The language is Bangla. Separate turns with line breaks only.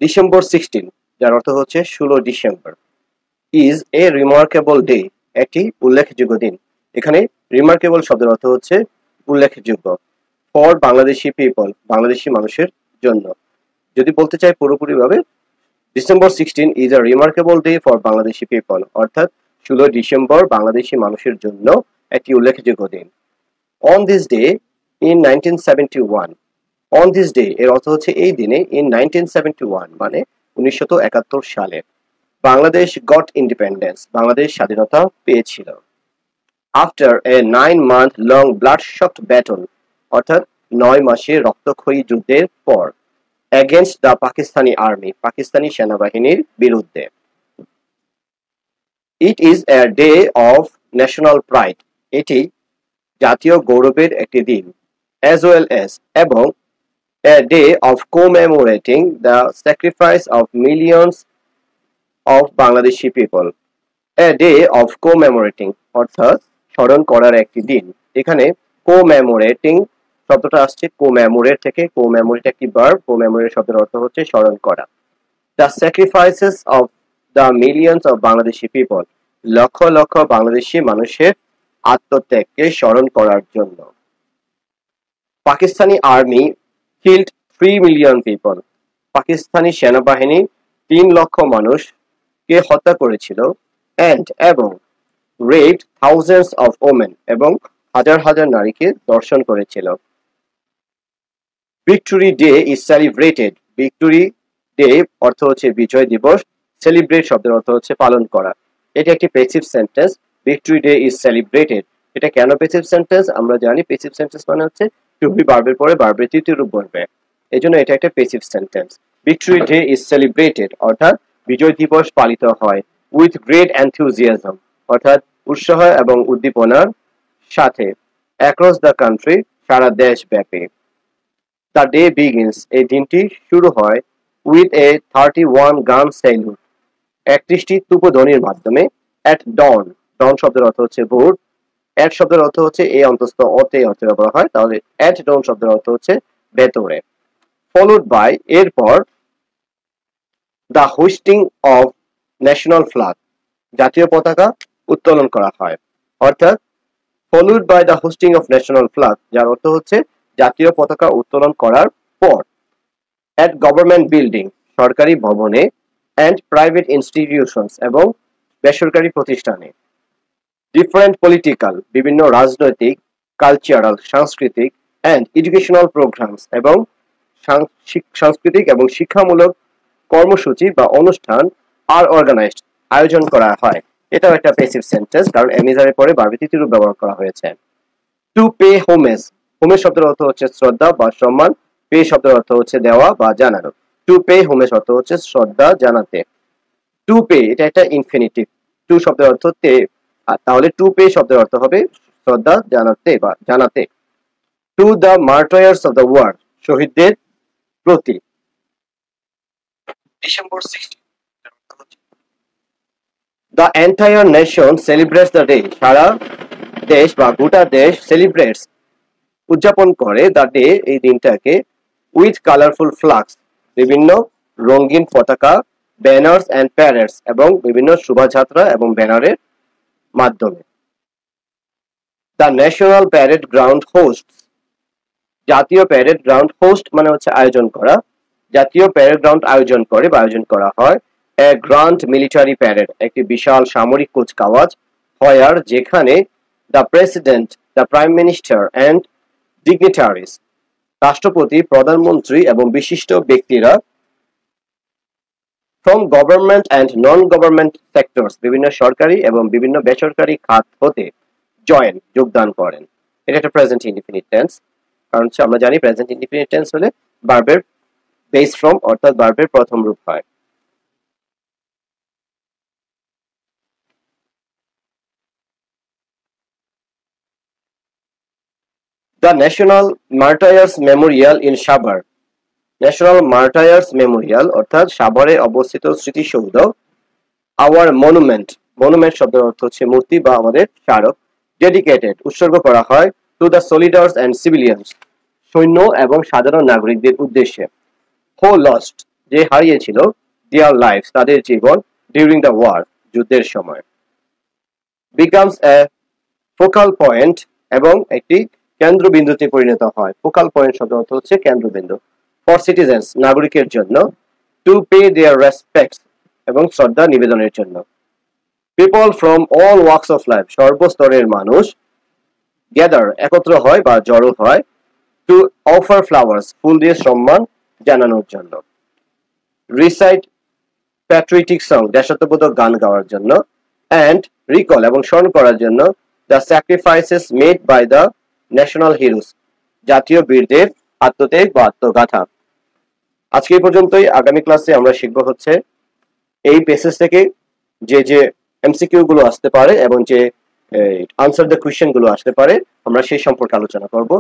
ডিসেম্বর 16, যার অর্থ হচ্ছে 16 December, is a remarkable day, একটি উল্লেখযোগ্য দিন। এখানে রিমার্কেবল শব্দের অর্থ হচ্ছে উল্লেখযোগ্য, ফর বাংলাদেশি পিপল, বাংলাদেশি মানুষের জন্য। যদি বলতে চাই পুরোপুরিভাবে, December 16 is a remarkable day for Bangladeshi people, অর্থাৎ 16 ডিসেম্বর বাংলাদেশি মানুষের জন্য একটি উল্লেখযোগ্য দিন। On this day in 1971, on this day এর অর্থ হচ্ছে এই দিনে, ইন 1971 মানে 1971 সালে, বাংলাদেশ গট ইন্ডিপেন্ডেন্স, বাংলাদেশ স্বাধীনতা পেয়েছিল। After a 9 month long bloodshot battle, অর্থাৎ 9 মাসের রক্তক্ষয়ী যুদ্ধের পর, against the Pakistani army, Pakistani সেনাবাহিনীর বিরুদ্ধে। It is a day of national pride, এটি জাতীয় গৌরবের একটি দিন। অ্যাজ ওয়েল অ্যাজ, এবং a day of commemorating the sacrifice of millions of Bangladeshi people. A day of commemorating, অর্থাৎ স্মরণ করার একটি দিন। এখানে commemorating শব্দটা আসছে commemorate থেকে, commemorate একটি verb, commemorate শব্দের অর্থ হচ্ছে স্মরণ করা। The sacrifices of the millions of Bangladeshi people, lakh lakh Bangladeshi মানুষের আত্মত্যাগকে স্মরণ করার জন্য। Pakistani army killed 3 million people, Pakistani সেনাবাহিনী 3 লক্ষ মানুষকে হত্যা করেছিল, and এবং raped thousands of women, এবং হাজার হাজার নারীকে ধর্ষণ করেছিল। Victory day is celebrated, victory day অর্থ হচ্ছে বিজয় দিবস, সেলিব্রেট শব্দের অর্থ হচ্ছে পালন করা। এটি একটি passive sentence, victory day is celebrated. এটা কেন প্যাসিভ সেন্টেন্স? আমরা জানি প্যাসিভ সেন্টেন্স মানে হচ্ছে টু বি ভার্বের পরে ভার্বের তৃতীয় রূপ বসবে, এজন্য এটা একটা passive sentence. Victory day is celebrated অর্থাৎ বিজয় দিবস পালিত হয়, উইথ গ্রেট এনথুজিয়াজম অর্থাৎ উৎসাহ এবং উদ্দীপনার সাথে, অ্যাক্রস দ্য কান্ট্রি সারা দেশ ব্যাপী। দ্য ডে বিগিনস, এই দিনটি শুরু হয়, উইথ এ 31 গান স্যালুট, 31টি তুপধ্বনির মাধ্যমে। অ্যাট ডন, ডন শব্দের অর্থ হচ্ছে ভোর, অ্যাট শব্দের অর্থ হচ্ছে এই অন্তস্থ অতে অর্থে ব্যবহার হয়, তাহলে অ্যাট ডন শব্দের অর্থ হচ্ছে ভেতরে। ফলোড বাই, এরপর, the hoisting of national flag, জাতীয় পতাকা উত্তোলন করা হয়, অর্থাৎ followed by the hoisting of national flag, যার অর্থ হচ্ছে জাতীয় পতাকা উত্তোলন করার পর। অ্যাট গভর্নমেন্ট বিল্ডিং, সরকারি ভবনে, অ্যান্ড প্রাইভেট ইনস্টিটিউশনস, এবং বেসরকারি প্রতিষ্ঠানে। ডিফারেন্ট পলিটিক্যাল, বিভিন্ন রাজনৈতিক, কালচারাল সাংস্কৃতিক, অ্যান্ড এডুকেশনাল প্রোগ্রামস, এবং সাংস্কৃতিক এবং শিক্ষামূলক কর্মসূচি বা অনুষ্ঠান আর অর্গানাইজড, আয়োজন করা হয়। এটাও একটা প্যাসিভ সেন্টেন্স, কারণ এমিজারের পরে ভার্বের তৃতীয় রূপ ব্যবহার করা হয়েছে। টু পে হোমেজ, হোমেজ শব্দের অর্থ হচ্ছে শ্রদ্ধা বা সম্মান, পে শব্দের অর্থ হচ্ছে দেওয়া বা জানানো। টু পে হোমেজ অর্থ হচ্ছে শ্রদ্ধা জানাতে। টু পে এটা একটা ইনফিনিটিভ, টু শব্দের অর্থ তে, তাহলে টু পে শব্দের অর্থ হবে শ্রদ্ধা জানাতে বা জানাতে। To the martyrs of the world, শহীদদের প্রতি। December 16, the entire nation celebrates the day, সারা দেশ বা গোটা দেশ সেলিব্রেটস উদযাপন করে, দ্য ডে এই দিনটাকে, উইথ কালারফুল ফ্লাগস, বিভিন্ন রঙিন পতাকা, ব্যানার্স অ্যান্ড প্যারেডস, এবং বিভিন্ন শোভাযাত্রা এবং ব্যানারের মাধ্যমে। The national parade ground host, জাতীয় প্যারেড গ্রাউন্ড হোস্ট মানে হচ্ছে আয়োজন করা, জাতীয় প্যারেড গ্রাউন্ড আয়োজন করে বা আয়োজন করা হয়। এ গ্র্যান্ড মিলিটারি প্যারেড, একটি বিশাল সামরিক কুচকাওয়াজ, হয় যেখানে the president, the prime minister and dignitaries, রাষ্ট্রপতি, প্রধানমন্ত্রী এবং বিশিষ্ট ব্যক্তিরা, from government and non government sectors, বিভিন্ন সরকারি এবং বিভিন্ন বেসরকারি খাত হতে, যোগদান করেন। এটা একটা প্রেজেন্ট ইনডিফিনিট টেন্স, কারণ আমরা জানি প্রেজেন্ট ইনডিফিনিট টেন্স হলে ভার্বের বেস ফ্রম অর্থাৎ ভার্বের প্রথম রূপ হয়। The national মার্টায়ার্স Memorial in Savar, national মার্টায়ার্স Memorial অর্থাৎ সাভারে অবস্থিত স্মৃতিসৌধ। আওয়ার মনুমেন্ট, মনুমেন্ট শব্দের অর্থ হচ্ছে মূর্তি বা আমাদের স্মারক। ডেডিকেটেড, উৎসর্গ করা হয়, টু দ্য সোলিডার্স অ্যান্ড সিভিলিয়ানস, সৈন্য এবং সাধারণ নাগরিকদের উদ্দেশ্যে। হো লস্ট, যে হারিয়েছিল দেয়ার লাইফ তাদের জীবন ডিউরিং দ্য ওয়ার যুদ্ধের সময়। বিকামস এ ফোকাল পয়েন্ট এবং একটি কেন্দ্রবিন্দুতে পরিণত হয়। ফোকাল পয়েন্ট শব্দ অর্থ হচ্ছে কেন্দ্রবিন্দু। ফর সিটিজেন্স নাগরিকের জন্য, টু পে দেয়ার রেসপেক্টস এবং শ্রদ্ধা নিবেদনের জন্য। People from all works of life সর্বস্তরের মানুষ গ্যাদার একত্র হয় বা জড়ো হয়, টু অফার ফ্লাওয়ার্স ফুল দিয়ে সম্মান জানানোর জন্য। রিসাইট প্যাট্রিয়টিক সং দেশাত্মবোধক গান গাওয়ার জন্য। অ্যান্ড রিকল এবং স্মরণ করার জন্য the sacrifices made by the national heroes জাতীয় বীরদের আত্মত্যাগ বা আত্মগাথা। আজকে এই পর্যন্তই। আগামী ক্লাসে আমরা শিখবো হচ্ছে এই পেসেজ থেকে যে যে এমসিকিউ গুলো আসতে পারে এবং যে আনসার দ্য কোয়েশ্চেন গুলো আসতে পারে আমরা সেই সম্পর্কে আলোচনা করব।